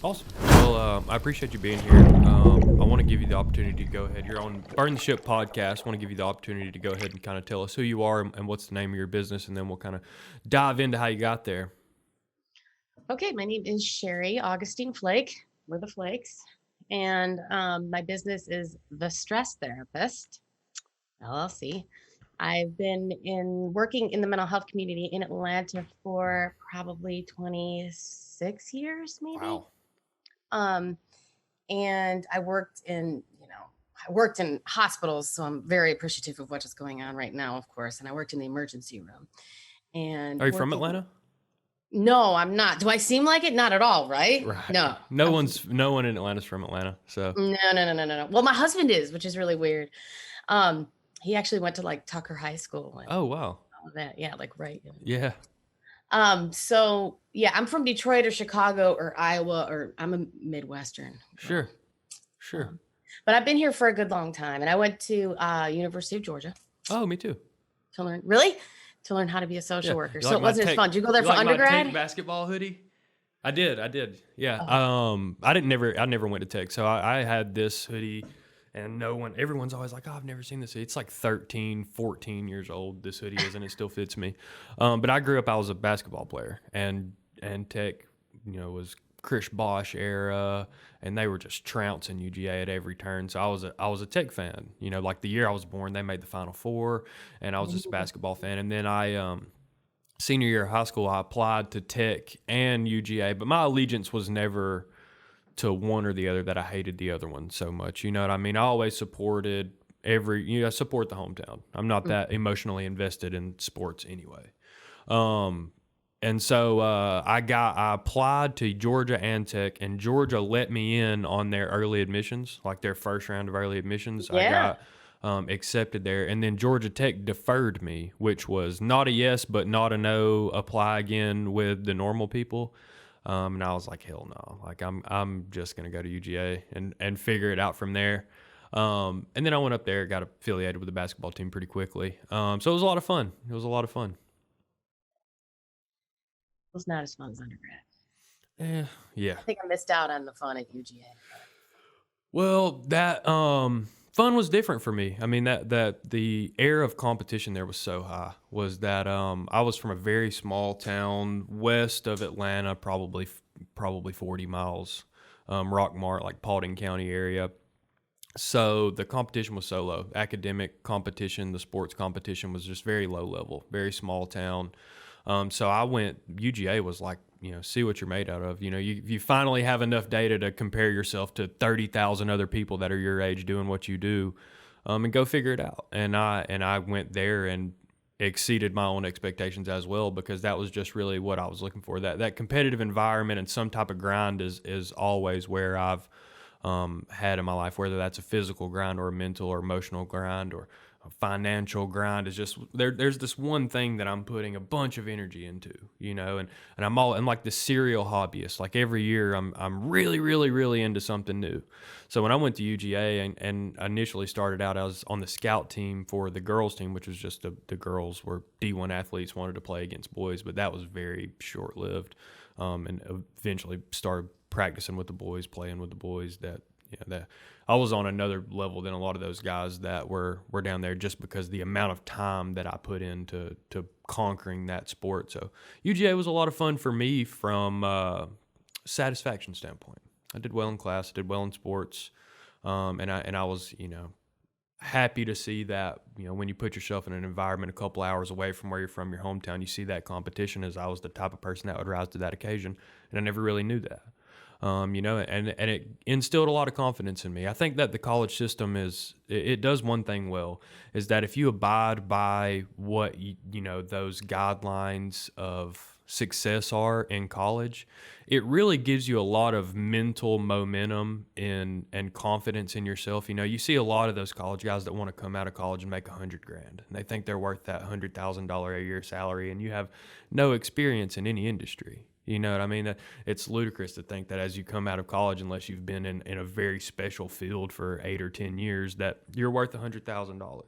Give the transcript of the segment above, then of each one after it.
Awesome. Well, I appreciate you being here. I want to give you the opportunity to go ahead. You're on Burn the Ship podcast. I want to give you the opportunity to go ahead and kind of tell us who you are and what's the name of your business, and then we'll kind of dive into how you got there. Okay, my name is Cheri Augustine Flake. We're the Flakes. And my business is The Stress Therapist, LLC. I've been working in the mental health community in Atlanta for probably 26 years, maybe. Wow. Um, and I worked in hospitals, so I'm very appreciative of what is going on right now, of course. And I worked in the emergency room and Are you from working. Atlanta? No, I'm not. Do I seem like it? Not at all, right? Right. No. No one in Atlanta's from Atlanta. So. No. Well, my husband is, which is really weird. Um, he actually went to like Tucker High School and Oh wow. all of that. Yeah, like right. Yeah. So yeah, I'm from Detroit or Chicago or Iowa, or I'm a Midwestern girl. Sure. Sure. But I've been here for a good long time, and I went to University of Georgia Oh, me too. to learn how to be a social Yeah. worker. You So like it my wasn't as tech- fun. Did you go there you for like my undergrad? Tech basketball hoodie? I did. Yeah. Oh. I never went to Tech. So I had this hoodie and everyone's always like, oh, I've never seen this hoodie. It's like 13, 14 years old. This hoodie is, and it still fits me. But I grew up, I was a basketball player and Tech, was Chris Bosh era, and they were just trouncing UGA at every turn. So I was a Tech fan, like the year I was born, they made the Final Four, and I was just a basketball fan. And then senior year of high school, I applied to Tech and UGA, but my allegiance was never to one or the other, that I hated the other one so much. You know what I mean? I always supported I support the hometown. I'm not that emotionally invested in sports anyway. And so I applied to Georgia and Tech, and Georgia let me in on their early admissions, like their first round of early admissions. I Yeah. got accepted there, and then Georgia Tech deferred me, which was not a yes, but not a no. Apply again with the normal people. And I was like, hell no! Like I'm just gonna go to UGA and figure it out from there. And then I went up there, got affiliated with the basketball team pretty quickly. So it was a lot of fun. It was a lot of fun. It was not as fun as undergrad. Yeah. I think I missed out on the fun at UGA. Well, that fun was different for me. I mean, that the air of competition there was so high. Was that I was from a very small town west of Atlanta, probably 40 miles, Rockmart, like Paulding County area. So the competition was so low. Academic competition, the sports competition was just very low level, very small town. So I went. UGA was like, see what you're made out of. You finally have enough data to compare yourself to 30,000 other people that are your age doing what you do, and go figure it out. And I went there and exceeded my own expectations as well, because that was just really what I was looking for. That competitive environment and some type of grind is always where I've had in my life, whether that's a physical grind or a mental or emotional grind or a financial grind. Is just there's this one thing that I'm putting a bunch of energy into, and I'm like the serial hobbyist. Like every year I'm really, really, really into something new. So when I went to UGA and initially started out, I was on the scout team for the girls team, which was just the girls were D1 athletes, wanted to play against boys, but that was very short lived. And eventually started practicing with the boys, playing with the boys. That I was on another level than a lot of those guys that were down there, just because the amount of time that I put into conquering that sport. So UGA was a lot of fun for me from satisfaction standpoint. I did well in class, I did well in sports, and I was happy to see that, when you put yourself in an environment a couple hours away from where you're from, your hometown, you see that competition, as I was the type of person that would rise to that occasion, and I never really knew that. And it instilled a lot of confidence in me. I think that the college system it does one thing well, is that if you abide by what those guidelines of success are in college, it really gives you a lot of mental momentum and confidence in yourself. You see a lot of those college guys that want to come out of college and make $100,000, and they think they're worth that $100,000 a year salary, and you have no experience in any industry. You know what I mean? It's ludicrous to think that as you come out of college, unless you've been in a very special field for 8 or 10 years, that you're worth $100,000.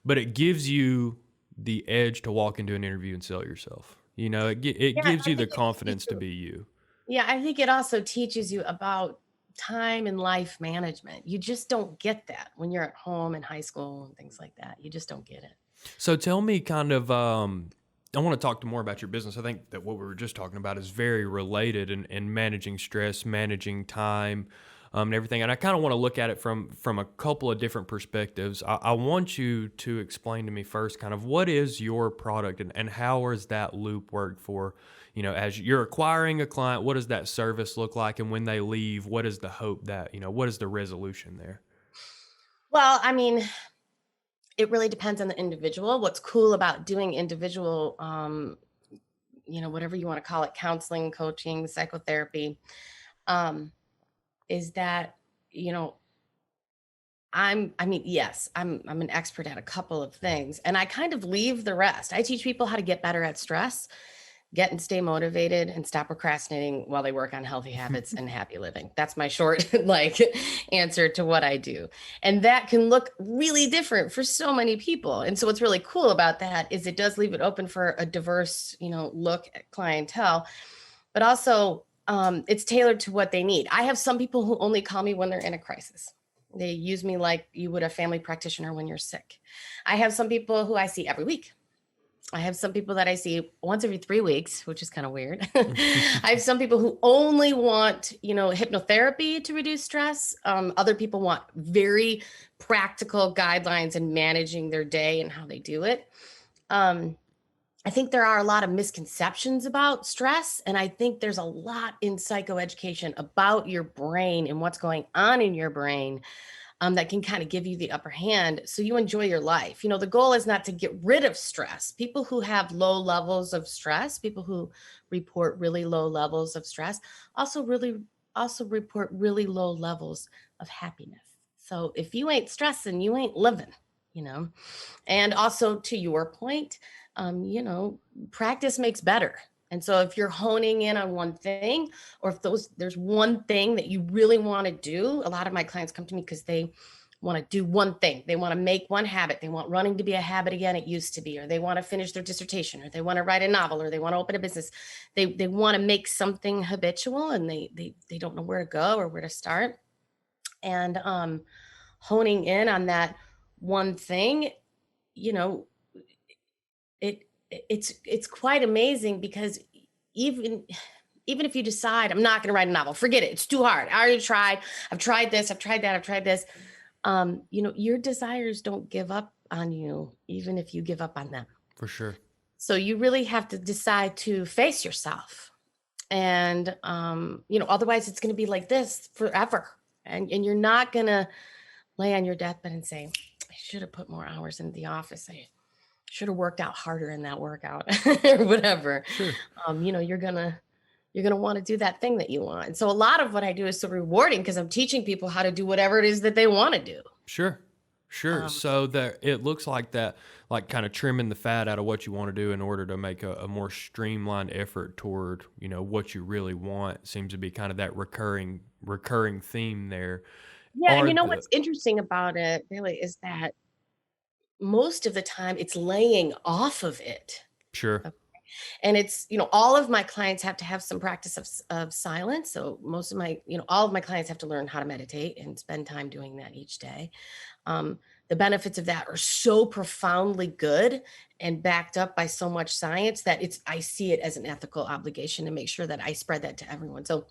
But it gives you the edge to walk into an interview and sell yourself. It Yeah, gives I you the think it gives confidence to you be you. Yeah, I think it also teaches you about time and life management. You just don't get that when you're at home in high school and things like that. You just don't get it. So tell me kind of, I want to talk to more about your business. I think that what we were just talking about is very related in managing stress, managing time, and everything. And I kind of want to look at it from a couple of different perspectives. I want you to explain to me first, kind of what is your product and how does that loop work for, as you're acquiring a client, what does that service look like? And when they leave, what is the hope that, what is the resolution there? Well, I mean, it really depends on the individual. What's cool about doing individual, whatever you want to call it, counseling, coaching, psychotherapy, um, is that, you know, yes, I'm an expert at a couple of things and I kind of leave the rest. I teach people how to get better at stress, get and stay motivated and stop procrastinating while they work on healthy habits and happy living. That's my short like answer to what I do. And that can look really different for so many people. And so what's really cool about that is it does leave it open for a diverse, look at clientele, but also it's tailored to what they need. I have some people who only call me when they're in a crisis. They use me like you would a family practitioner when you're sick. I have some people who I see every week. I have some people that I see once every 3 weeks, which is kind of weird. I have some people who only want, hypnotherapy to reduce stress. Other people want very practical guidelines in managing their day and how they do it. Um, I think there are a lot of misconceptions about stress, and I think there's a lot in psychoeducation about your brain and what's going on in your brain that can kind of give you the upper hand so you enjoy your life. The goal is not to get rid of stress. People who have low levels of stress, people who report really low levels of stress, also report really low levels of happiness. So if you ain't stressing, you ain't living, you know. And also to your point, practice makes better. And so if you're honing in on one thing, or if there's one thing that you really want to do, a lot of my clients come to me because they want to do one thing. They want to make one habit. They want running to be a habit again. It used to be, or they want to finish their dissertation, or they want to write a novel, or they want to open a business. They want to make something habitual, and they don't know where to go or where to start. And honing in on that one thing, you know, it it's quite amazing because even even if you decide I'm not going to write a novel, forget it, it's too hard, I already tried, I've tried this, I've tried that, I've tried this, your desires don't give up on you even if you give up on them. For sure. So you really have to decide to face yourself, and otherwise it's going to be like this forever, and you're not going to lay on your deathbed and say, I should have put more hours in the office, I should have worked out harder in that workout or whatever. Sure. You're gonna want to do that thing that you want. And so a lot of what I do is so rewarding because I'm teaching people how to do whatever it is that they want to do. Sure. Sure. Um, So that it looks like that, like kind of trimming the fat out of what you want to do in order to make a more streamlined effort toward, what you really want seems to be kind of that recurring theme there. yeah, and Are the what's interesting about it really is that most of the time it's laying off of it. Sure. And it's, all of my clients have to have some practice of silence. So most of my, all of my clients have to learn how to meditate and spend time doing that each day. The benefits of that are so profoundly good and backed up by so much science that I see it as an ethical obligation to make sure that I spread that to everyone. So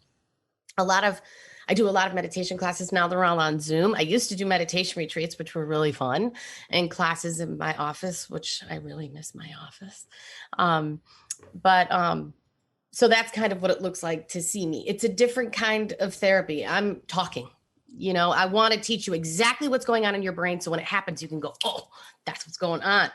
a lot of I do a lot of meditation classes now. They're all on Zoom. I used to do meditation retreats, which were really fun, and classes in my office, which I really miss my office. Um, but so that's kind of what it looks like to see me. It's a different kind of therapy. I'm talking. I want to teach you exactly what's going on in your brain. So when it happens, you can go, oh, that's what's going on.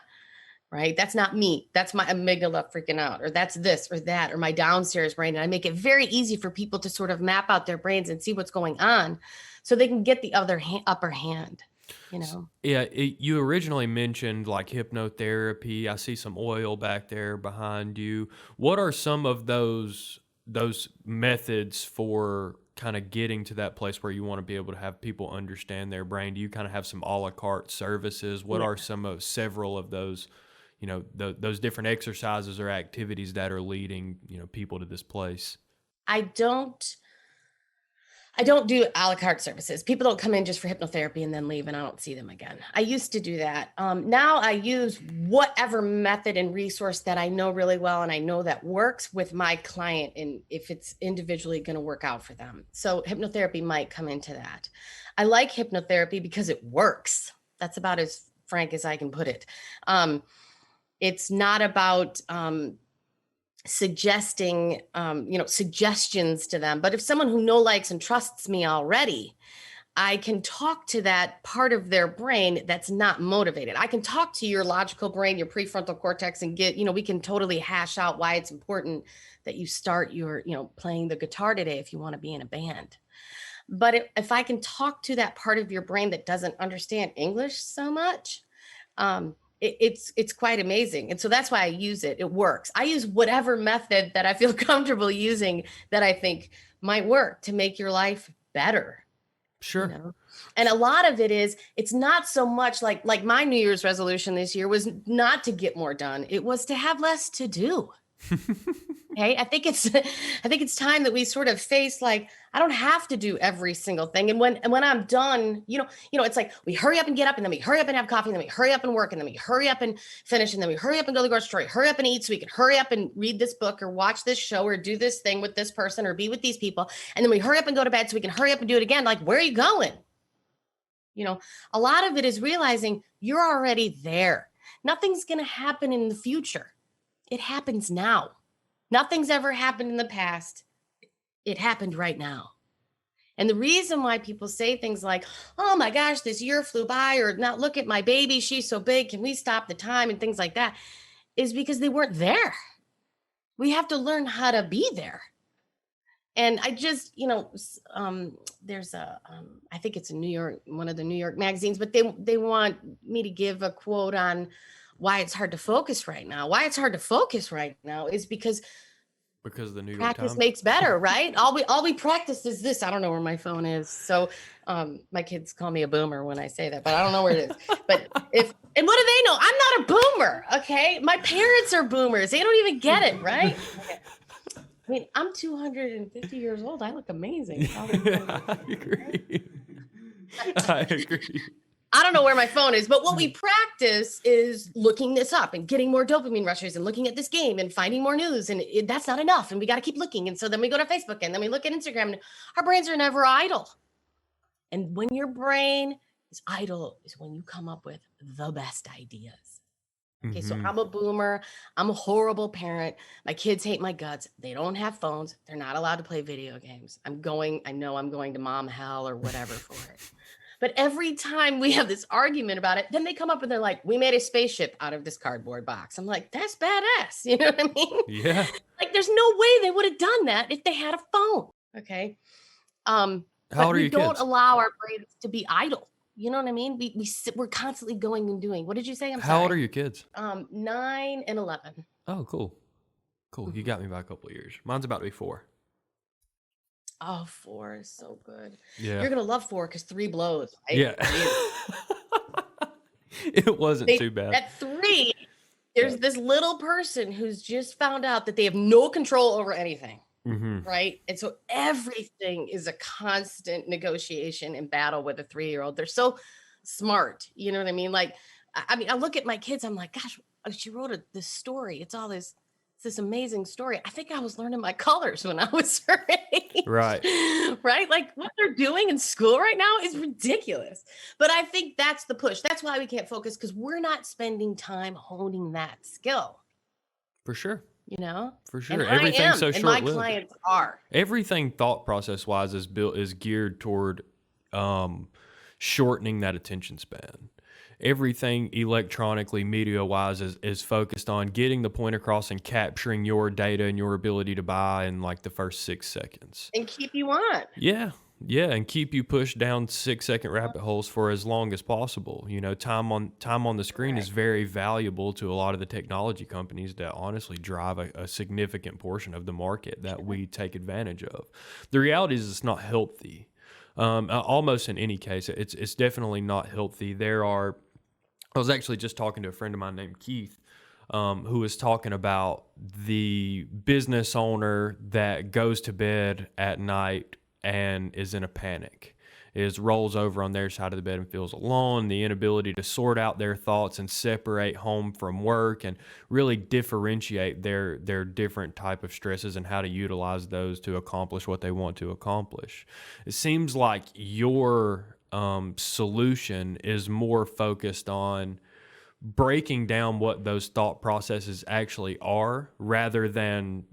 Right? That's not me. That's my amygdala freaking out, or that's this or that, or my downstairs brain. And I make it very easy for people to sort of map out their brains and see what's going on so they can get the upper hand, you know? Yeah, you originally mentioned like hypnotherapy. I see some oil back there behind you. What are some of those methods for kind of getting to that place where you want to be able to have people understand their brain? Do you kind of have some a la carte services? What Yeah. are several of those, those different exercises or activities that are leading, people to this place? I don't I don't do a la carte services. People don't come in just for hypnotherapy and then leave and I don't see them again. I used to do that. Now I use whatever method and resource that I know really well and I know that works with my client and if it's individually going to work out for them. So hypnotherapy might come into that. I like hypnotherapy because it works. That's about as frank as I can put it. It's not about suggesting suggestions to them, but if someone who know, likes and trusts me already, I can talk to that part of their brain that's not motivated. I can talk to your logical brain, your prefrontal cortex, and we can totally hash out why it's important that you start your playing the guitar today if you want to be in a band. But if I can talk to that part of your brain that doesn't understand English so much, it's quite amazing. And so that's why I use it. It works. I use whatever method that I feel comfortable using that I think might work to make your life better. Sure. And a lot of it's not so much like my New Year's resolution this year was not to get more done. It was to have less to do. Okay. I think it's time that we sort of face I don't have to do every single thing. And when I'm done, it's like we hurry up and get up and then we hurry up and have coffee and then we hurry up and work and then we hurry up and finish and then we hurry up and go to the grocery store, hurry up and eat so we can hurry up and read this book or watch this show or do this thing with this person or be with these people. And then we hurry up and go to bed so we can hurry up and do it again. Like, where are you going? A lot of it is realizing you're already there. Nothing's going to happen in the future. It happens now. Nothing's ever happened in the past. It happened right now. And the reason why people say things like, oh my gosh, this year flew by, or now look at my baby, she's so big, can we stop the time, and things like that, is because they weren't there. We have to learn how to be there. And I just, there's I think it's one of the New York magazines, but they want me to give a quote on why it's hard to focus right now. Why it's hard to focus right now is because the New York practice Times makes better, right? All we practice is this. I don't know where my phone is. So my kids call me a boomer when I say that, but I don't know where it is. But and what do they know? I'm not a boomer, okay? My parents are boomers. They don't even get it, right? Okay. I mean, I'm 250 years old. I look amazing. I agree. I agree. I don't know where my phone is, but what we practice is looking this up and getting more dopamine rushes and looking at this game and finding more news. And that's not enough. And we got to keep looking. And so then we go to Facebook and then we look at Instagram and our brains are never idle. And when your brain is idle is when you come up with the best ideas. Okay, so I'm a boomer. I'm a horrible parent. My kids hate my guts. They don't have phones. They're not allowed to play video games. I know I'm going to mom hell or whatever for it. But every time we have this argument about it, then they come up and they're like, we made a spaceship out of this cardboard box. I'm like, that's badass. You know what I mean? Yeah. Like, there's no way they would have done that if they had a phone. Okay. How old are we your don't kids? allow our brains to be idle. You know what I mean? We're constantly going and doing. What did you say? How old are your kids? 9 and 11. Oh, cool. You got me by a couple of years. Mine's about to be 4. Oh, 4 is so good. Yeah. You're going to love 4 because 3 blows. Right? Yeah. It wasn't too bad. At 3, there's this little person who's just found out that they have no control over anything. Right. And so everything is a constant negotiation and battle with a 3-year-old. They're so smart. You know what I mean? Like, I look at my kids, I'm like, gosh, she wrote this story. It's this amazing story. I think I was learning my colors when I was her age. Right. Right. Like what they're doing in school right now is ridiculous. But I think that's the push. That's why we can't focus because we're not spending time honing that skill. For sure. For sure. And everything's so short-lived. My clients are. Everything thought process wise is geared toward shortening that attention span. Everything electronically, media wise, is focused on getting the point across and capturing your data and your ability to buy in like the first 6 seconds. And keep you on. Yeah. And keep you pushed down 6-second rabbit holes for as long as possible. Time on the screen is very valuable to a lot of the technology companies that honestly drive a significant portion of the market that we take advantage of. The reality is it's not healthy. Almost in any case, it's definitely not healthy. I was actually just talking to a friend of mine named Keith who was talking about the business owner that goes to bed at night and is in a panic, is rolls over on their side of the bed and feels alone, the inability to sort out their thoughts and separate home from work and really differentiate their different type of stresses and how to utilize those to accomplish what they want to accomplish. It seems like your solution is more focused on breaking down what those thought processes actually are, rather than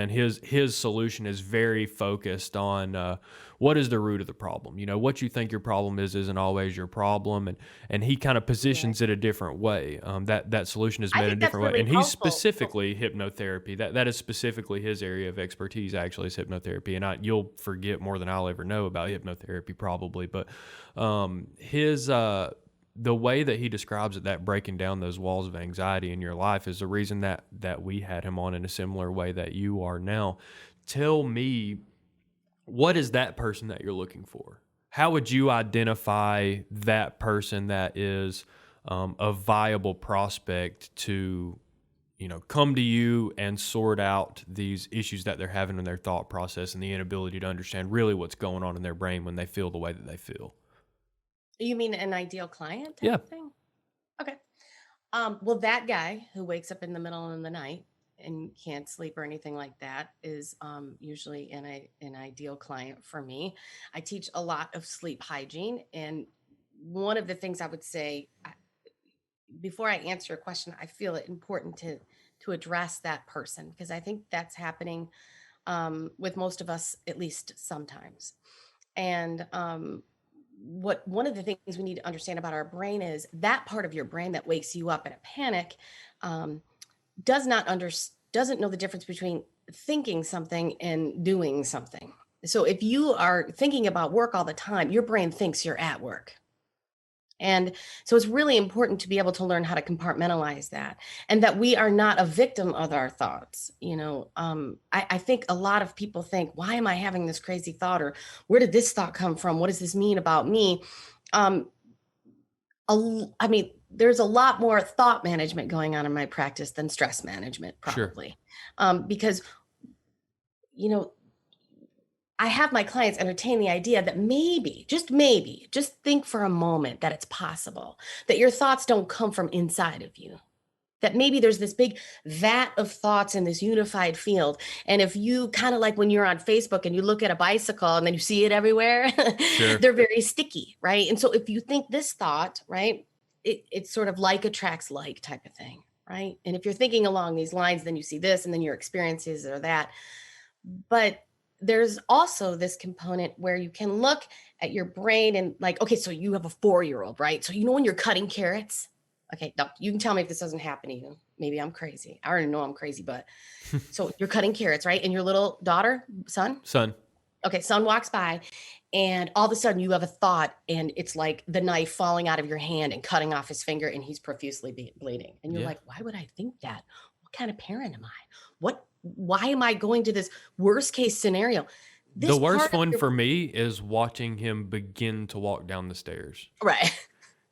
his solution is very focused on what is the root of the problem. You know, what you think your problem is isn't always your problem, and he kind of Yeah. positions it a different way. That solution is I made a think that's different way, really and he's helpful. specifically hypnotherapy. That is specifically his area of expertise. Actually, is hypnotherapy, and you'll forget more than I'll ever know about hypnotherapy probably, but his the way that he describes it, that breaking down those walls of anxiety in your life, is the reason that we had him on in a similar way that you are now. Tell me, what is that person that you're looking for? How would you identify that person that is a viable prospect to, come to you and sort out these issues that they're having in their thought process and the inability to understand really what's going on in their brain when they feel the way that they feel? You mean an ideal client type Yeah, of thing? Okay. Well, that guy who wakes up in the middle of the night and can't sleep or anything like that is usually an ideal client for me. I teach a lot of sleep hygiene, and one of the things I would say before I answer your question, I feel it important to address that person because I think that's happening with most of us at least sometimes. And what one of the things we need to understand about our brain is that part of your brain that wakes you up in a panic um, doesn't know the difference between thinking something and doing something. So if you are thinking about work all the time, your brain thinks you're at work. And so it's really important to be able to learn how to compartmentalize that and that we are not a victim of our thoughts. I think a lot of people think, why am I having this crazy thought? Or where did this thought come from? What does this mean about me? Um, I mean, there's a lot more thought management going on in my practice than stress management, sure. probably. Because, you know, I have my clients entertain the idea that maybe, just think for a moment that it's possible that your thoughts don't come from inside of you. That maybe there's this big vat of thoughts in this unified field. And if you kind of like when you're on Facebook and you look at a bicycle and then you see it everywhere, Sure. they're very sticky, right? And so if you think this thought, right, it's sort of like attracts like type of thing, right? And if you're thinking along these lines, then you see this and then your experiences are that. But there's also this component where you can look at your brain and like, okay, so you have a 4-year-old, right? So you know when you're cutting carrots, okay, now you can tell me if this doesn't happen to you. Maybe I'm crazy. I already know I'm crazy, but so you're cutting carrots, right? And your little daughter, son, Son. okay, son walks by, and all of a sudden you have a thought, and it's like the knife falling out of your hand and cutting off his finger, and he's profusely bleeding. And you're Yeah. like, why would I think that? What kind of parent am I? Why am I going to this worst case scenario? The This worst part of one your, for me is watching him begin to walk down the stairs. right,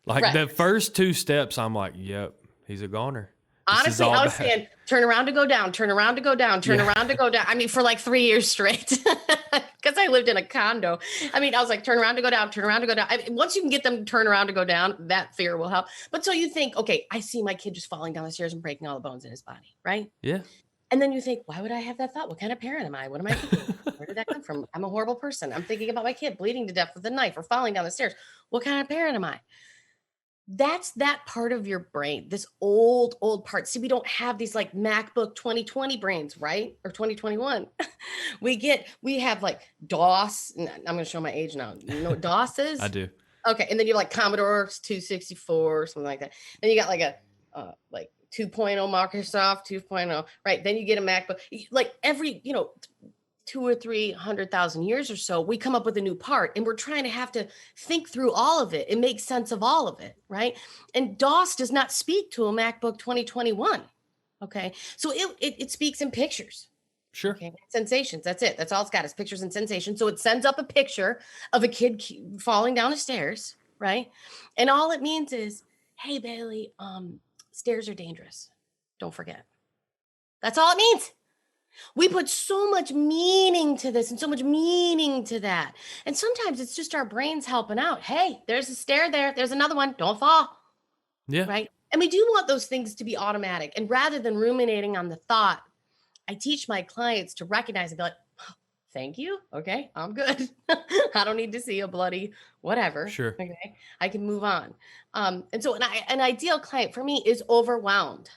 Like right. the first two steps, I'm like, yep, he's a goner. This is Honestly, all I was bad. saying, turn around to go down, turn around to go down, turn Yeah. around to go down. I mean, for like 3 years straight, because I lived in a condo. I mean, I was like, turn around to go down, turn around to go down. I mean, once you can get them to turn around to go down, that fear will help. But so you think, okay, I see my kid just falling down the stairs and breaking all the bones in his body, right? Yeah. And then you think, why would I have that thought? What kind of parent am I? What am I thinking? Where did that come from? I'm a horrible person. I'm thinking about my kid bleeding to death with a knife or falling down the stairs. What kind of parent am I? That's that part of your brain, this old part. See, we don't have these like MacBook 2020 brains, right? Or 2021. We have like DOS. I'm going to show my age now. You know what DOS I is? do. Okay. And then you have like Commodore 264 or something like that. Then you got like a like 2.0 Microsoft 2.0, right? Then you get a MacBook. Like every, 2 or 300,000 years or so, we come up with a new part and we're trying to have to think through all of it and make sense of all of it, right? And DOS does not speak to a MacBook 2021. Okay. So it speaks in pictures. Sure. Okay. Sensations. That's it. That's all it's got is pictures and sensations. So it sends up a picture of a kid falling down the stairs, right? And all it means is, hey, Bailey, stairs are dangerous. Don't forget. That's all it means. We put so much meaning to this and so much meaning to that. And sometimes it's just our brains helping out. Hey, there's a stair there. There's another one. Don't fall. Yeah. Right. And we do want those things to be automatic. And rather than ruminating on the thought, I teach my clients to recognize and be like, "Oh, thank you. Okay, I'm good. I don't need to see a bloody whatever. Sure. Okay, I can move on." And so an ideal client for me is overwhelmed,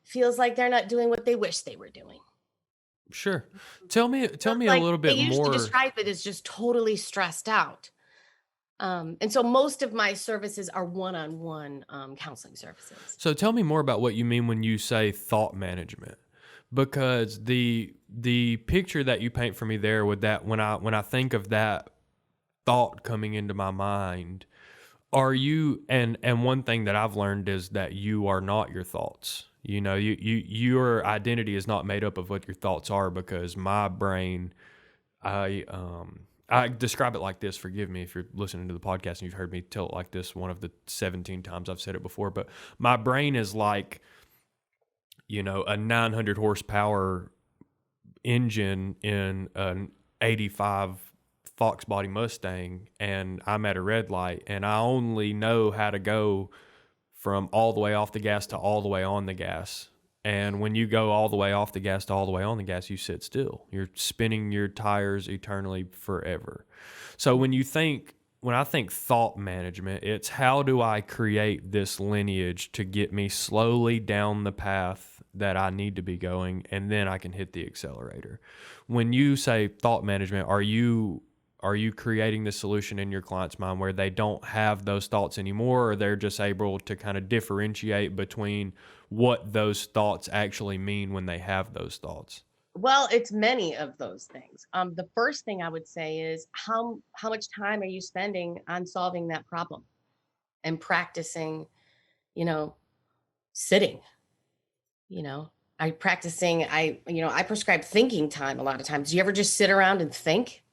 feels like they're not doing what they wish they were doing. Sure. Tell me Feels a like little they bit usually more. describe it as just totally stressed out. And so most of my services are one-on-one counseling services. So tell me more about what you mean when you say thought management, because the picture that you paint for me there with that, when I think of that thought coming into my mind, are you, and one thing that I've learned is that you are not your thoughts. You know, your identity is not made up of what your thoughts are, because my brain, I describe it like this. Forgive me if you're listening to the podcast and you've heard me tell it like this one of the 17 times I've said it before, but my brain is like, you know, a 900 horsepower engine in an 85 Fox body Mustang, and I'm at a red light, and I only know how to go from all the way off the gas to all the way on the gas. And when you go all the way off the gas to all the way on the gas, you sit still. You're spinning your tires eternally forever. So when I think thought management, it's how do I create this lineage to get me slowly down the path that I need to be going, and then I can hit the accelerator. When you say thought management, are you creating the solution in your client's mind where they don't have those thoughts anymore, or they're just able to kind of differentiate between what those thoughts actually mean when they have those thoughts? Well, it's many of those things. The first thing I would say is how much time are you spending on solving that problem and practicing, you know, sitting, you know, I practicing, I prescribe thinking time a lot of times. Do you ever just sit around and think?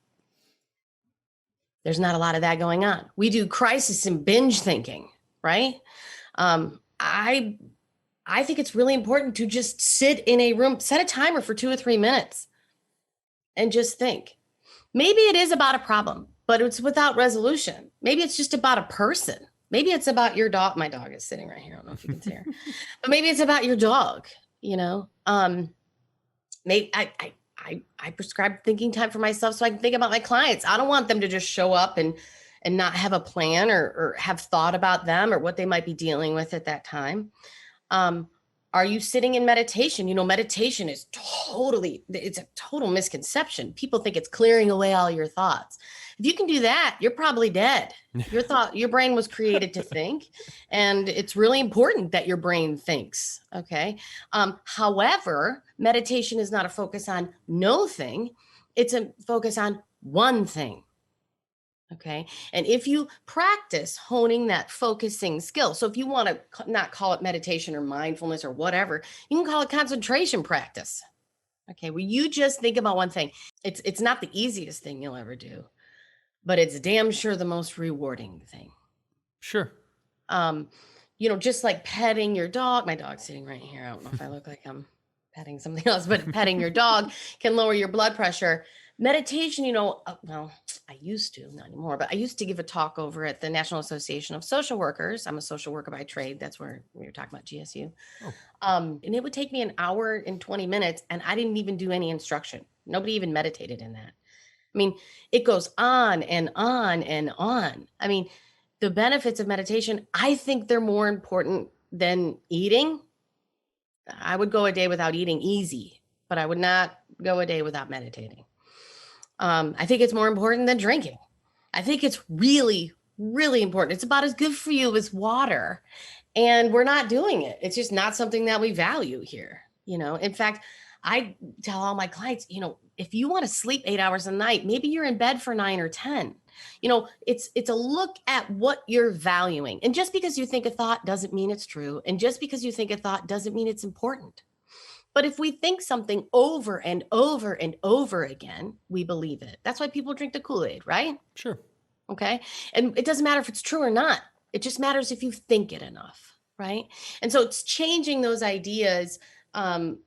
There's not a lot of that going on. We do crisis and binge thinking, right? I think it's really important to just sit in a room, set a timer for 2 or 3 minutes and just think. Maybe it is about a problem, but it's without resolution. Maybe it's just about a person. Maybe it's about your dog. My dog is sitting right here. I don't know if you can see her, but maybe it's about your dog, you know? Maybe I prescribe thinking time for myself so I can think about my clients. I don't want them to just show up and not have a plan or have thought about them or what they might be dealing with at that time. Are you sitting in meditation? You know, meditation is it's a total misconception. People think it's clearing away all your thoughts. If you can do that, you're probably dead. Your brain was created to think, and it's really important that your brain thinks. Okay. However, meditation is not a focus on no thing. It's a focus on one thing. Okay. And if you practice honing that focusing skill, so if you want to not call it meditation or mindfulness or whatever, you can call it concentration practice. Okay. Where you just think about one thing. It's not the easiest thing you'll ever do, but it's damn sure the most rewarding thing. Sure. Just like petting your dog. My dog's sitting right here. I don't know if I look like I'm petting something else, but petting your dog can lower your blood pressure. Meditation, well, I used to, not anymore, but I used to give a talk over at the National Association of Social Workers. I'm a social worker by trade. That's where we were talking about GSU. Oh. And it would take me an hour and 20 minutes, and I didn't even do any instruction. Nobody even meditated in that. I mean, it goes on and on and on. I mean, the benefits of meditation, I think they're more important than eating. I would go a day without eating easy, but I would not go a day without meditating. I think it's more important than drinking. I think it's really, really important. It's about as good for you as water, and we're not doing it. It's just not something that we value here. In fact, I tell all my clients, if you want to sleep 8 hours a night, maybe you're in bed for 9 or 10. It's a look at what you're valuing. And just because you think a thought doesn't mean it's true. And just because you think a thought doesn't mean it's important. But if we think something over and over and over again, we believe it. That's why people drink the Kool-Aid, right? Sure. Okay. And it doesn't matter if it's true or not. It just matters if you think it enough. right? And so it's changing those ideas um,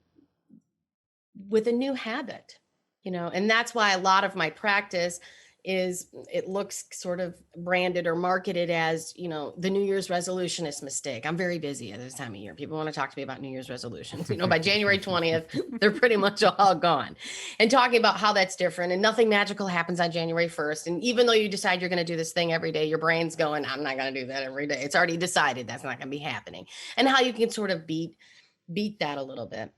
with a new habit, and that's why a lot of my practice is, it looks sort of branded or marketed as, the New Year's resolutionist mistake. I'm very busy at this time of year. People want to talk to me about New Year's resolutions. By January 20th, they're pretty much all gone. And talking about how that's different and nothing magical happens on January 1st. And even though you decide you're going to do this thing every day, your brain's going, I'm not going to do that every day. It's already decided that's not going to be happening. And how you can sort of beat that a little bit.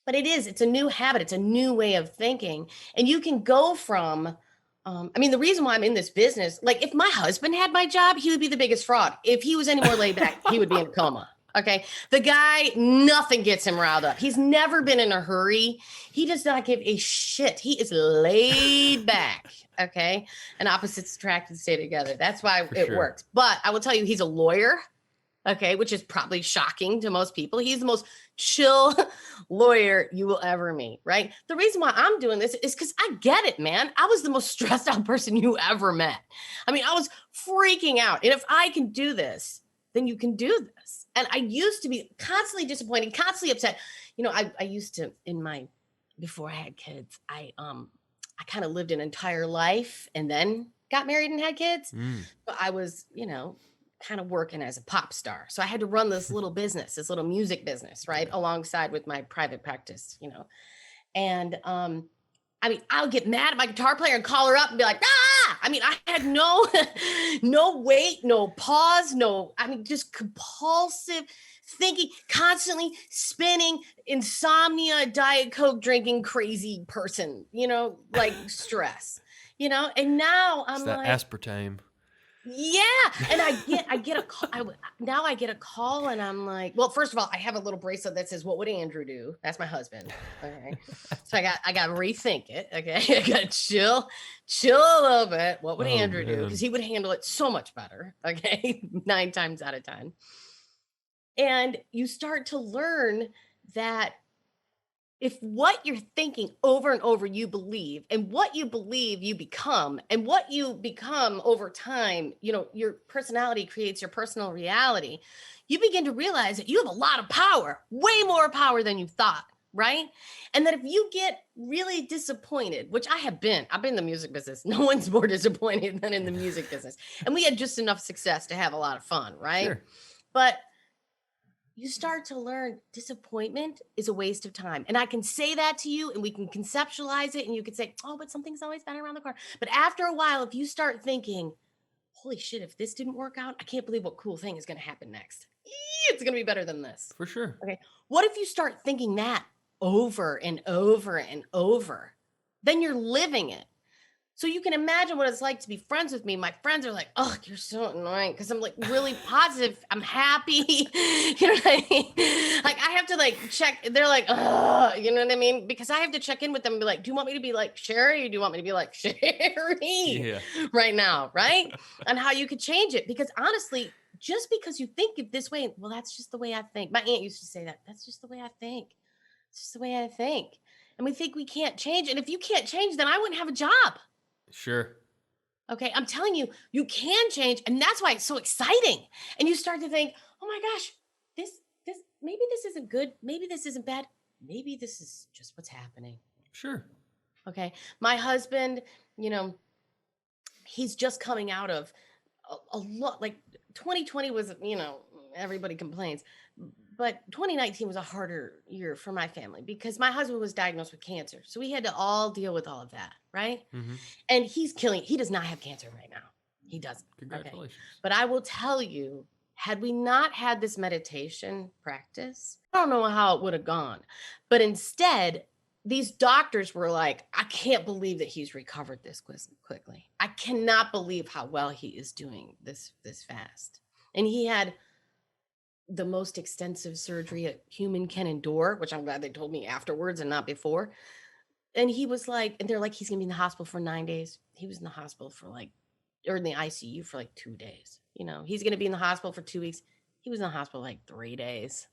But it's a new habit. It's a new way of thinking. And you can go from, the reason why I'm in this business, like if my husband had my job, he would be the biggest fraud. If he was any more laid back, he would be in a coma. Okay. The guy, nothing gets him riled up. He's never been in a hurry. He does not give a shit. He is laid back. Okay. And opposites attract and stay together. That's why it works. But I will tell you, he's a lawyer. Okay, which is probably shocking to most people. He's the most chill lawyer you will ever meet, right? The reason why I'm doing this is because I get it, man. I was the most stressed out person you ever met. I was freaking out. And if I can do this, then you can do this. And I used to be constantly disappointed, constantly upset. I used to, before I had kids, I kind of lived an entire life and then got married and had kids. But I was, kind of working as a pop star. So I had to run this little business, this little music business, right? Alongside with my private practice, And I'll get mad at my guitar player and call her up and be like, ah! I had no, no wait, no pause, just compulsive thinking, constantly spinning, insomnia, Diet Coke drinking, crazy person, like stress, and now I'm that like aspartame. Yeah. And I get a call. Now I get a call and I'm like, well, first of all, I have a little bracelet that says, what would Andrew do? That's my husband. Okay. So I got to rethink it. Okay. I got to chill a little bit. What would Andrew do? Because he would handle it so much better. Okay. 9 times out of 10. And you start to learn that if what you're thinking over and over you believe, and what you believe you become, and what you become over time, your personality creates your personal reality, you begin to realize that you have a lot of power, way more power than you thought, right? And that if you get really disappointed, which I've been in the music business, no one's more disappointed than in the music business. And we had just enough success to have a lot of fun, right? Sure. But you start to learn disappointment is a waste of time. And I can say that to you and we can conceptualize it and you could say, oh, but something's always better around the corner. But after a while, if you start thinking, holy shit, if this didn't work out, I can't believe what cool thing is going to happen next. It's going to be better than this. For sure. Okay. What if you start thinking that over and over and over? Then you're living it. So you can imagine what it's like to be friends with me. My friends are like, oh, you're so annoying. Because I'm like really positive. I'm happy. You know what I mean? Like I have to check. They're like, oh, you know what I mean? Because I have to check in with them and be like, do you want me to be like Cheri? Or do you want me to be like Cheri right now? Right? And how you could change it. Because honestly, just because you think it this way, well, that's just the way I think. My aunt used to say that. That's just the way I think. It's just the way I think. And we think we can't change. And if you can't change, then I wouldn't have a job. Sure. Okay. I'm telling you, you can change. And that's why it's so exciting. And you start to think, oh my gosh, maybe this isn't good. Maybe this isn't bad. Maybe this is just what's happening. Sure. Okay. My husband, he's just coming out of a lot, like 2020 was, everybody complains. But 2019 was a harder year for my family because my husband was diagnosed with cancer. So we had to all deal with all of that, right? Mm-hmm. And he does not have cancer right now. He doesn't. Congratulations. Okay. But I will tell you, had we not had this meditation practice, I don't know how it would have gone. But instead, these doctors were like, I can't believe that he's recovered this quickly. I cannot believe how well he is doing this fast. And he had the most extensive surgery a human can endure, which I'm glad they told me afterwards and not before. And he was like, and they're like, he's gonna be in the hospital for 9 days. He was in the hospital or in the ICU for 2 days. He's gonna be in the hospital for 2 weeks. He was in the hospital 3 days.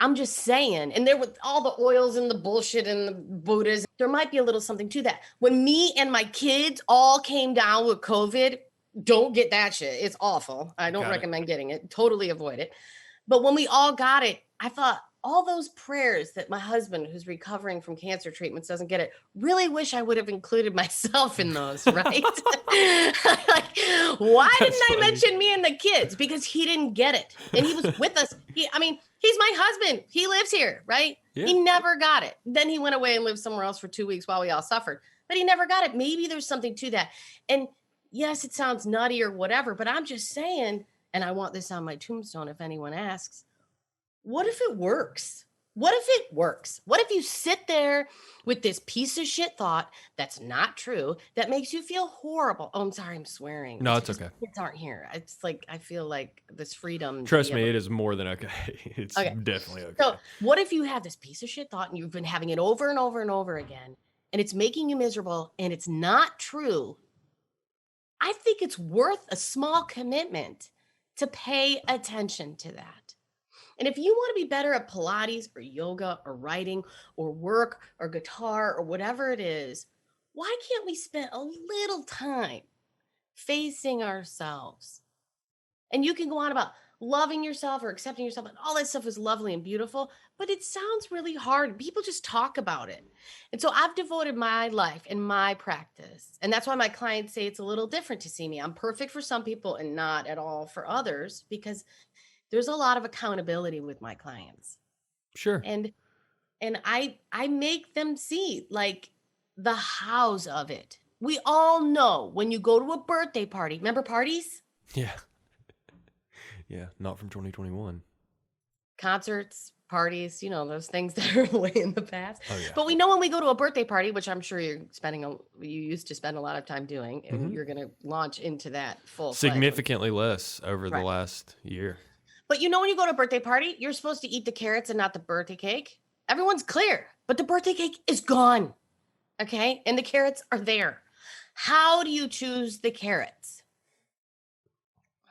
I'm just saying, and there with all the oils and the bullshit and the Buddhas, there might be a little something to that. When me and my kids all came down with COVID, don't get that shit. It's awful. I don't recommend getting it. Totally avoid it. But when we all got it, I thought all those prayers that my husband, who's recovering from cancer treatments, doesn't get it, really wish I would have included myself in those, right? Like, why That's didn't I funny. mention me and the kids? Because he didn't get it. And he was with us. I mean, he's my husband. He lives here, right? Yeah. He never got it. Then he went away and lived somewhere else for 2 weeks while we all suffered. But he never got it. Maybe there's something to that. And yes, it sounds nutty or whatever, but I'm just saying, and I want this on my tombstone if anyone asks, what if it works? What if it works? What if you sit there with this piece of shit thought that's not true, that makes you feel horrible? Oh, I'm sorry, I'm swearing. No, it's because okay. kids aren't here. It's like I feel like this freedom. to Trust be me, able- it is more than okay. It's Okay. definitely okay. So, what if you have this piece of shit thought and you've been having it over and over and over again, and it's making you miserable and it's not true? I think it's worth a small commitment to pay attention to that. And if you want to be better at Pilates or yoga or writing or work or guitar or whatever it is, why can't we spend a little time facing ourselves? And you can go on about loving yourself or accepting yourself, and all that stuff is lovely and beautiful, but it sounds really hard. People just talk about it. And so I've devoted my life and my practice. And that's why my clients say it's a little different to see me. I'm perfect for some people and not at all for others, because there's a lot of accountability with my clients. Sure. And I make them see like the hows of it. We all know when you go to a birthday party, remember parties? Yeah. Yeah, not from 2021. Concerts, parties, those things that are way in the past. Oh, yeah. But we know when we go to a birthday party, which I'm sure you used to spend a lot of time doing, and you're going to launch into that full Significantly less over the Right. last year. But when you go to a birthday party, you're supposed to eat the carrots and not the birthday cake. Everyone's clear, but the birthday cake is gone. Okay. And the carrots are there. How do you choose the carrots?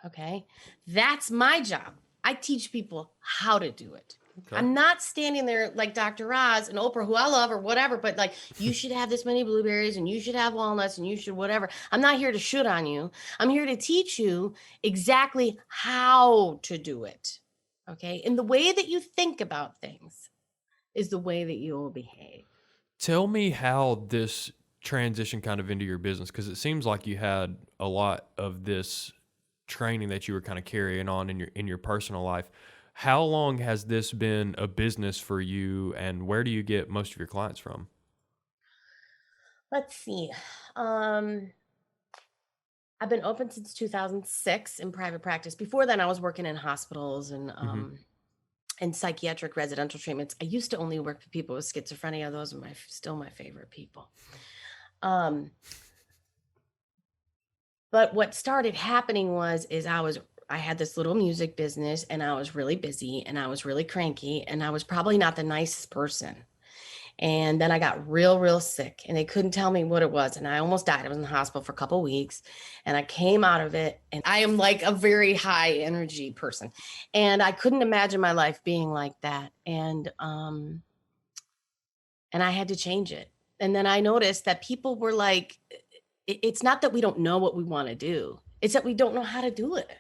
Okay. That's my job. I teach people how to do it. Okay. I'm not standing there like Dr. Oz and Oprah, who I love or whatever, but like, you should have this many blueberries and you should have walnuts and you should whatever. I'm not here to shoot on you. I'm here to teach you exactly how to do it. Okay. And the way that you think about things is the way that you will behave. Tell me how this transition kind of into your business, because it seems like you had a lot of this training that you were kind of carrying on in your personal life. How long has this been a business for you, and where do you get most of your clients from? Let's see. I've been open since 2006 in private practice. Before then, I was working in hospitals and psychiatric residential treatments. I used to only work with people with schizophrenia. Those are still my favorite people. But what started happening is I had this little music business, and I was really busy and I was really cranky, and I was probably not the nicest person. And then I got real, real sick, and they couldn't tell me what it was. And I almost died. I was in the hospital for a couple of weeks, and I came out of it, and I am like a very high energy person. And I couldn't imagine my life being like that. And I had to change it. And then I noticed that people were like, it's not that we don't know what we want to do. It's that we don't know how to do it.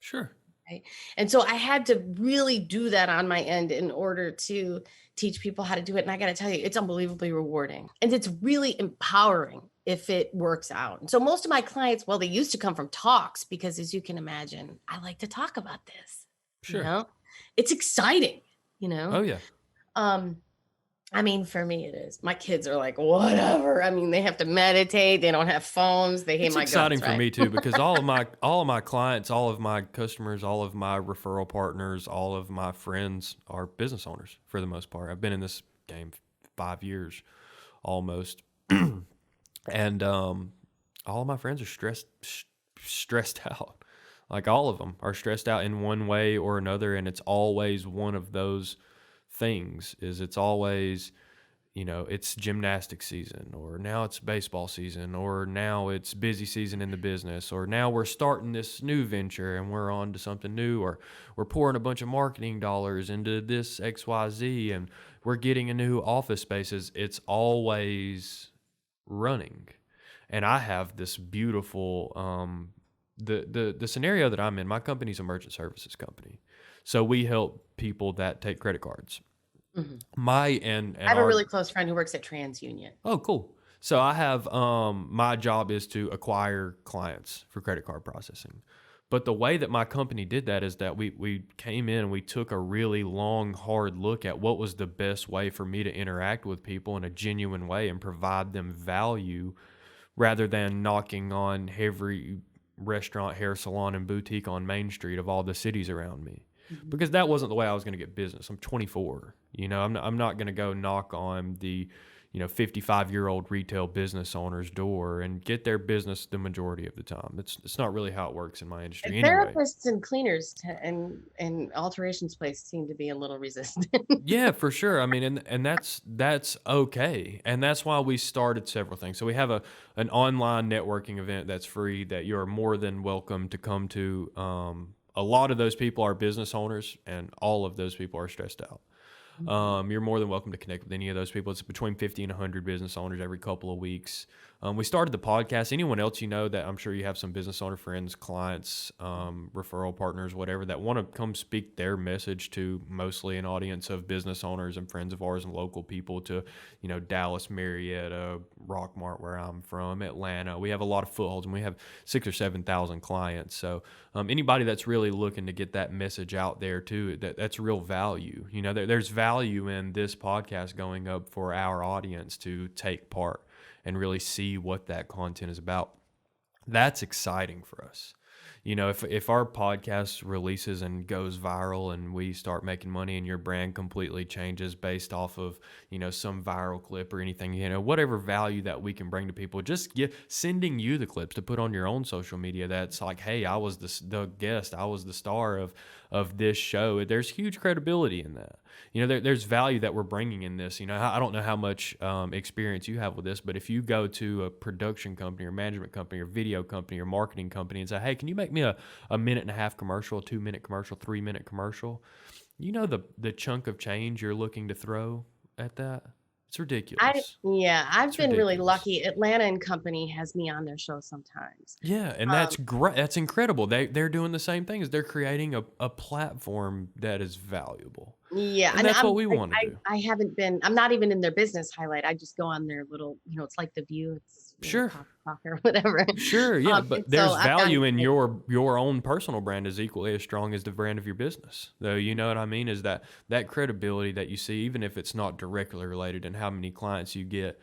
Sure. Right. And so I had to really do that on my end in order to teach people how to do it. And I got to tell you, it's unbelievably rewarding, and it's really empowering if it works out. And so most of my clients, well, they used to come from talks, because as you can imagine, I like to talk about this. Sure. It's exciting, Oh, yeah. I mean, for me, it is. My kids are like, whatever. I mean, they have to meditate. They don't have phones. They hate It's my exciting guts, for right? me too, because all of my clients, all of my customers, all of my referral partners, all of my friends are business owners for the most part. I've been in this game 5 years almost, and all of my friends are stressed out. Like, all of them are stressed out in one way or another, and it's always one of those things. It's always, it's gymnastics season, or now it's baseball season, or now it's busy season in the business, or now we're starting this new venture and we're on to something new, or we're pouring a bunch of marketing dollars into this XYZ and we're getting a new office spaces. It's always running. And I have this beautiful, the scenario that I'm in, my company's a merchant services company. So we help people that take credit cards. Mhm. My and I have a our really close friend who works at TransUnion. Oh, cool. So I have my job is to acquire clients for credit card processing. But the way that my company did that is that we came in and we took a really long, hard look at what was the best way for me to interact with people in a genuine way and provide them value rather than knocking on every restaurant, hair salon, and boutique on Main Street of all the cities around me. Mhm. Because that wasn't the way I was going to get business. I'm 24. I'm not going to go knock on the 55-year-old retail business owner's door and get their business the majority of the time. It's not really how it works in my industry anyway. Therapists and cleaners and alterations place seem to be a little resistant. Yeah, for sure. I mean, and that's okay, and that's why we started several things. So we have an online networking event that's free that you're more than welcome to come to. A lot of those people are business owners, and all of those people are stressed out. You're more than welcome to connect with any of those people. It's between 50 and 100 business owners every couple of weeks. We started the podcast. Anyone else that I'm sure you have some business owner friends, clients, referral partners, whatever, that want to come speak their message to mostly an audience of business owners and friends of ours and local people to, Dallas, Marietta, Rockmart, where I'm from, Atlanta. We have a lot of footholds and we have 6,000 or 7,000 clients. So anybody that's really looking to get that message out there too, that's real value. There's value in this podcast going up for our audience to take part and really see what that content is about. That's exciting for us. If our podcast releases and goes viral and we start making money and your brand completely changes based off of, some viral clip or anything, whatever value that we can bring to people, just sending you the clips to put on your own social media. That's like, hey, I was the guest, I was the star of this show. There's huge credibility in that. There's value that we're bringing in this. I don't know how much experience you have with this, but if you go to a production company or management company or video company or marketing company and say, hey, can you make me a minute and a half commercial, a 2-minute commercial, 3-minute commercial? The chunk of change you're looking to throw at that? It's ridiculous. I've It's been really ridiculous. lucky. Atlanta and Company has me on their show sometimes. Yeah, and that's great. That's incredible. They're doing the same thing as they're creating a platform that is valuable. Yeah, And and that's what we want to do. I haven't been. I'm not even in their business highlight. I just go on their little, it's like The View. It's Sure. talk or whatever. Sure, yeah, but and there's so I've gotten value in to- your own personal brand is equally as strong as the brand of your business. Though, you know what I mean, is that credibility that you see, even if it's not directly related in how many clients you get,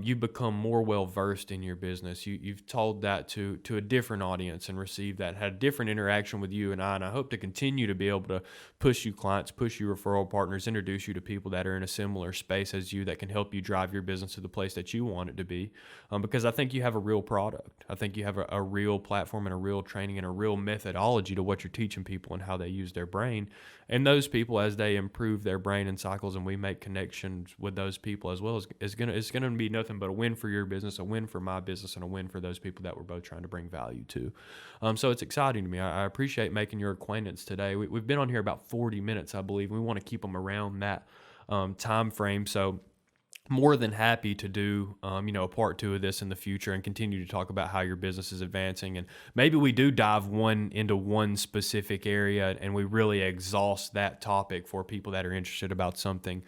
you become more well versed in your business. You've told that to a different audience and received that, had a different interaction with you and I hope to continue to be able to push you clients, push you referral partners, introduce you to people that are in a similar space as you that can help you drive your business to the place that you want it to be. Because I think you have a real product. I think you have a real platform and a real training and a real methodology to what you're teaching people and how they use their brain. And those people, as they improve their brain and cycles, and we make connections with those people as well, it's gonna be nothing but a win for your business, a win for my business, and a win for those people that we're both trying to bring value to. So it's exciting to me. I appreciate making your acquaintance today. We've been on here about 40 minutes, I believe. We want to keep them around that time frame. So more than happy to do, a part 2 of this in the future and continue to talk about how your business is advancing. And maybe we do dive into one specific area and we really exhaust that topic for people that are interested about something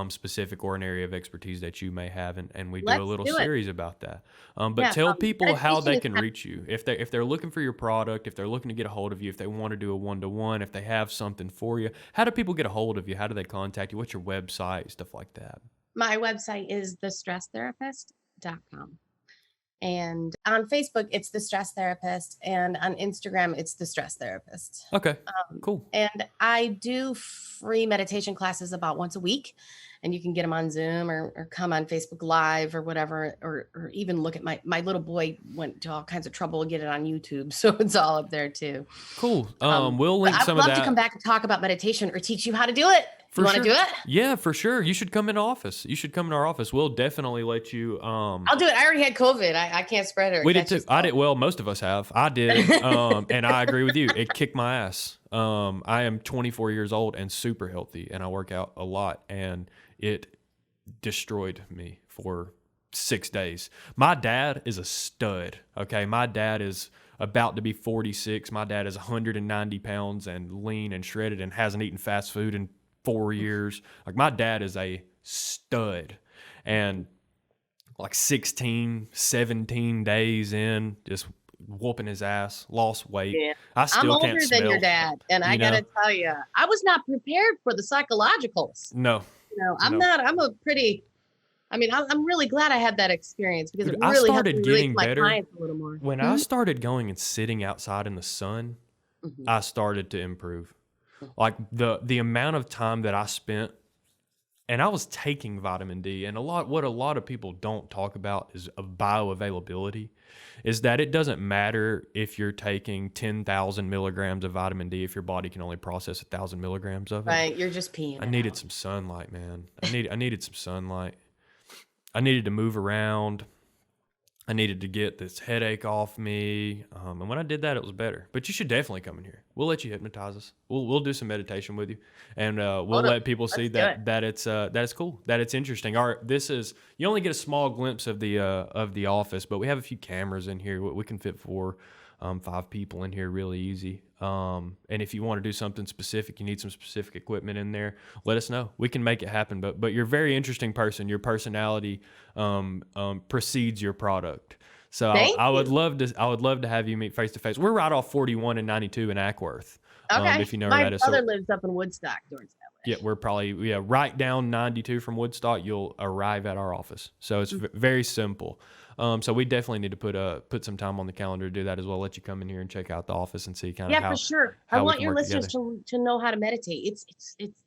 specific or an area of expertise that you may have. And we do a little series about that. But tell people how they can reach you. If they're looking for your product, if they're looking to get a hold of you, if they want to do a one-to-one, if they have something for you, how do people get a hold of you? How do they contact you? What's your website, stuff like that? My website is thestresstherapist.com. And on Facebook, it's The Stress Therapist. And on Instagram, it's The Stress Therapist. Okay, cool. And I do free meditation classes about once a week. And you can get them on Zoom or come on Facebook Live or whatever, or even look at my little boy went to all kinds of trouble to get it on YouTube. So it's all up there too. Cool. We'll link some of that. I'd love to come back and talk about meditation or teach you how to do it. You want to do it? Yeah, for sure. You should come in office. You should come in our office. We'll definitely let you. I'll do it. I already had COVID. I can't spread it. We did too. I did. Well, most of us have. I did. And I agree with you. It kicked my ass. I am 24 years old and super healthy, and I work out a lot, and it destroyed me for 6 days. My dad is a stud. Okay, my dad is about to be 46. My dad is 190 pounds and lean and shredded and hasn't eaten fast food in 4 years. Like, my dad is a stud. And like 16, 17 days in, just whooping his ass, lost weight. Yeah. I I'm still older can't than smell. your dad, and I you know? gotta tell you, I was not prepared for the psychologicals. No. I'm No. not. I'm really glad I had that experience, because Dude, it I really helped started me relate getting to my better clients a little more. when I started going and sitting outside in the sun. Mhm. I started to improve. Like, the amount of time that I spent, and I was taking vitamin D, and what a lot of people don't talk about is bioavailability, is that it doesn't matter if you're taking 10,000 milligrams of vitamin D if your body can only process 1,000 milligrams of it. Right, you're just peeing. I needed some sunlight, man. I needed some sunlight. I needed to move around. I needed to get this headache off me, and when I did that, it was better. But you should definitely come in here. We'll let you hypnotize us. We'll do some meditation with you, and we'll let people see that it's cool, that it's interesting. You only get a small glimpse of the office, but we have a few cameras in here. We can fit 5 people in here really easy. And if you want to do something specific, you need some specific equipment in there, let us know. We can make it happen. But you're a very interesting person. Your personality precedes your product. So I would love to have you meet face to face. We're right off 41 and 92 in Ackworth. Okay. If you know where that is. My brother lives up in Woodstock, Georgia. Yeah, we're probably right down 92 from Woodstock. You'll arrive at our office. So it's very simple. So we definitely need to put some time on the calendar to do that as well. Let you come in here and check out the office and see kind of how. Yeah, for sure. I want your listeners to know how to meditate. It's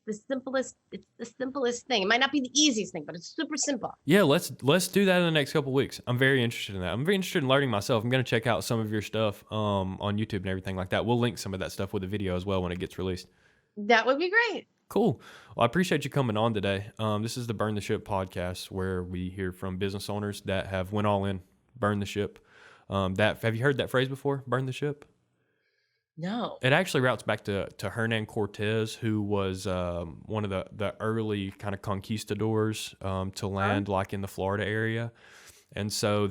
the simplest. It's the simplest thing. It might not be the easiest thing, but it's super simple. Yeah, let's do that in the next couple of weeks. I'm very interested in that. I'm very interested in learning myself. I'm going to check out some of your stuff on YouTube and everything like that. We'll link some of that stuff with the video as well when it gets released. That would be great. Cool. Well, I appreciate you coming on today. This is the Burn the Ship podcast, where we hear from business owners that have went all in, burn the ship. Have you heard that phrase before? Burn the ship? No. It actually routes back to Hernan Cortez, who was one of the early kind of conquistadors to land like in the Florida area. And so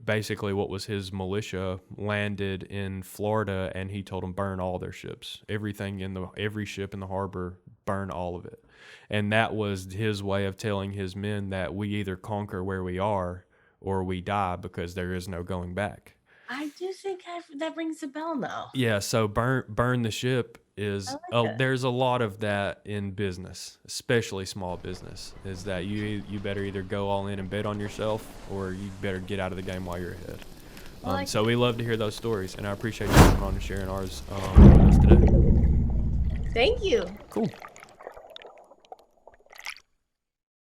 basically what was his militia landed in Florida, and he told them burn all their ships. Every ship in the harbor, burn all of it. And that was his way of telling his men that we either conquer where we are or we die, because there is no going back. I do think that rings a bell now. Yeah, so burn the ship is there's a lot of that in business, especially small business, is that you better either go all in and bet on yourself, or you better get out of the game while you're ahead. So we love to hear those stories, and I appreciate you coming on and sharing ours with us today. Thank you. Cool.